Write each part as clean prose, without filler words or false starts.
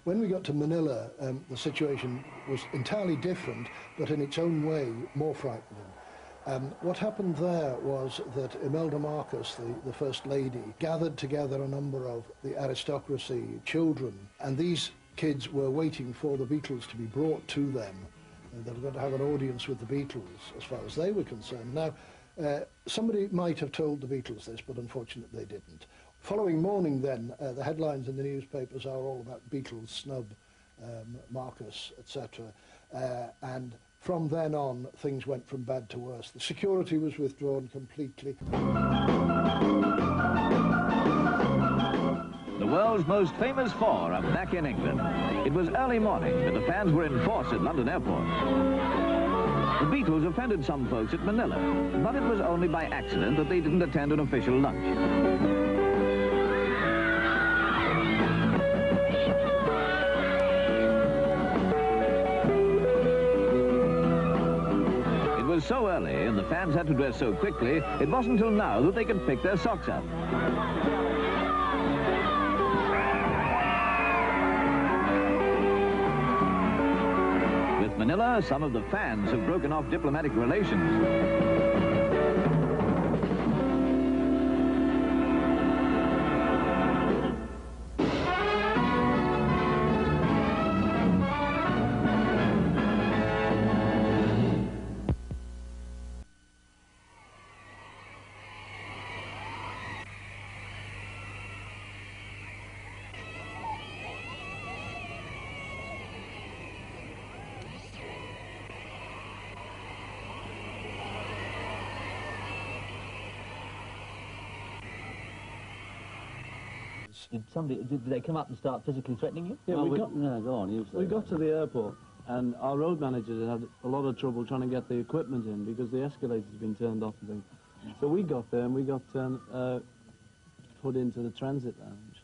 When we got to Manila, the situation was entirely different, but in its own way more frightening. What happened there was that Imelda Marcos, the First Lady, gathered together a number of the aristocracy, children, and these kids were waiting for the Beatles to be brought to them. And they were going to have an audience with the Beatles, as far as they were concerned. Now, somebody might have told the Beatles this, but unfortunately they didn't. Following morning then, the headlines in the newspapers are all about Beatles snub, Marcus, etc. And from then on, things went from bad to worse. The security was withdrawn completely. The world's most famous four are back in England. It was early morning, but the fans were in force at London Airport. The Beatles offended some folks at Manila, but it was only by accident that they didn't attend an official lunch. It was so early and the fans had to dress so quickly, it wasn't until now that they could pick their socks up. With Manila, some of the fans have broken off diplomatic relations. Did they come up and start physically threatening you? Yeah, no, we got to the airport, and our road manager had a lot of trouble trying to get the equipment in because the escalator's been turned off and things. So we got there and we got put into the transit lounge,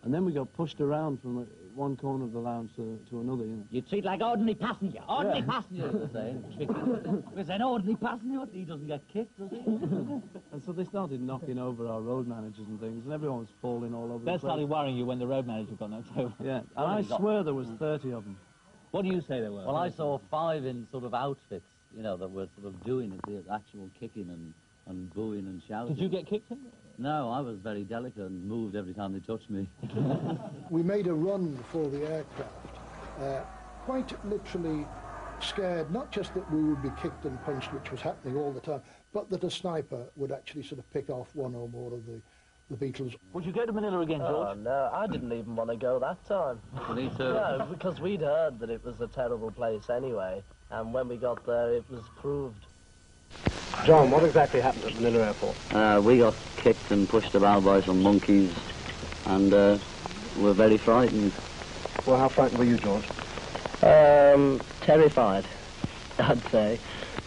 and then we got pushed around from one corner of the lounge to another. You know. You treat like ordinary passenger. Ordinary passenger, they say. Because an ordinary passenger, he doesn't get kicked, does he? And so they started knocking over our road managers and things, and everyone was falling all over the place. That started worrying you when the road manager got knocked over. Yeah, and I swear there was 30 of them. What do you say there were? Well, I saw 5 in sort of outfits, you know, that were sort of doing the actual kicking and booing and shouting. Did you get kicked in? No, I was very delicate and moved every time they touched me. We made a run for the aircraft, quite literally scared, not just that we would be kicked and punched, which was happening all the time, but that a sniper would actually sort of pick off one or more of the Beatles. Would you go to Manila again, George? Oh, no, I didn't even want to go that time. Me too. No, because we'd heard that it was a terrible place anyway, and when we got there, it was proved. John, what exactly happened at Manila Airport? We got kicked and pushed about by some monkeys, and were very frightened. Well, how frightened were you, George? Terrified, I'd say.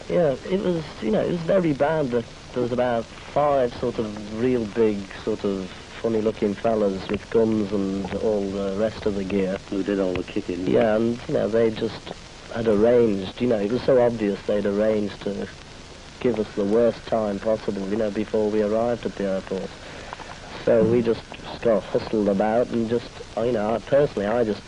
Yeah, it was, you know, it was very bad that there was about 5 sort of real big, sort of funny-looking fellas with guns and all the rest of the gear. Who did all the kicking. Yeah, and, you know, they just had arranged, you know, it was so obvious they'd arranged to give us the worst time possible, you know, before we arrived at the airport. So we just got hustled about and just, you know, I just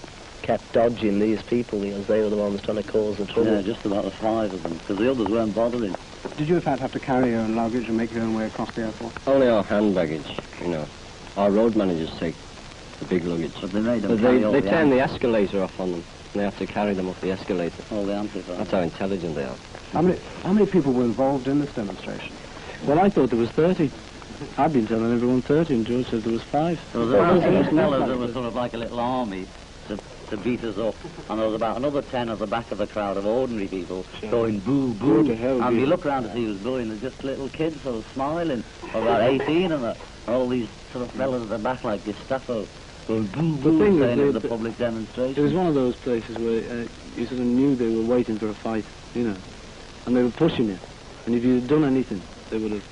kept dodging these people because they were the ones trying to cause the trouble. Yeah, just about the 5 of them, because the others weren't bothering. Did you, in fact, have to carry your own luggage and make your own way across the airport? Only our hand baggage, you know. Our road managers take the big luggage. But they made them they turn the escalator off on them. They have to carry them up the escalator. All the amplifiers. That's how intelligent they are. How many people were involved in this demonstration? Well, I thought there was 30. I've been telling everyone 30, and George said there was 5. There was about 6 fellas that were sort of like a little army to beat us up, and there was about another 10 at the back of the crowd of ordinary people going boo, boo. And you look around to see who's going, there's just little kids sort of smiling, about 18, and all these sort of fellas at the back like Gestapo. Going boo, boo, saying it was a public demonstration. It was one of those places where you sort of knew they were waiting for a fight, you know, and they were pushing it. And if you'd done anything, they would have...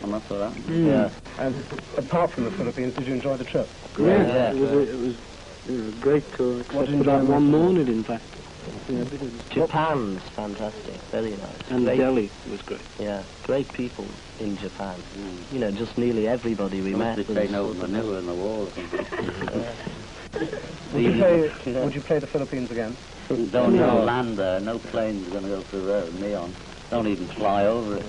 And that's what happened. Yeah. And apart from the Philippines, did you enjoy the trip? Yeah. It was you know, great tour. Except for that one morning, in fact. Yeah, Japan's fantastic, very nice. And Delhi was great. Yeah, great people in Japan. You know, just nearly everybody we met. They taken over Manila in the war or something. Would you play the Philippines again? Don't land there. No plane's going to go through there with me on. Don't even fly over it.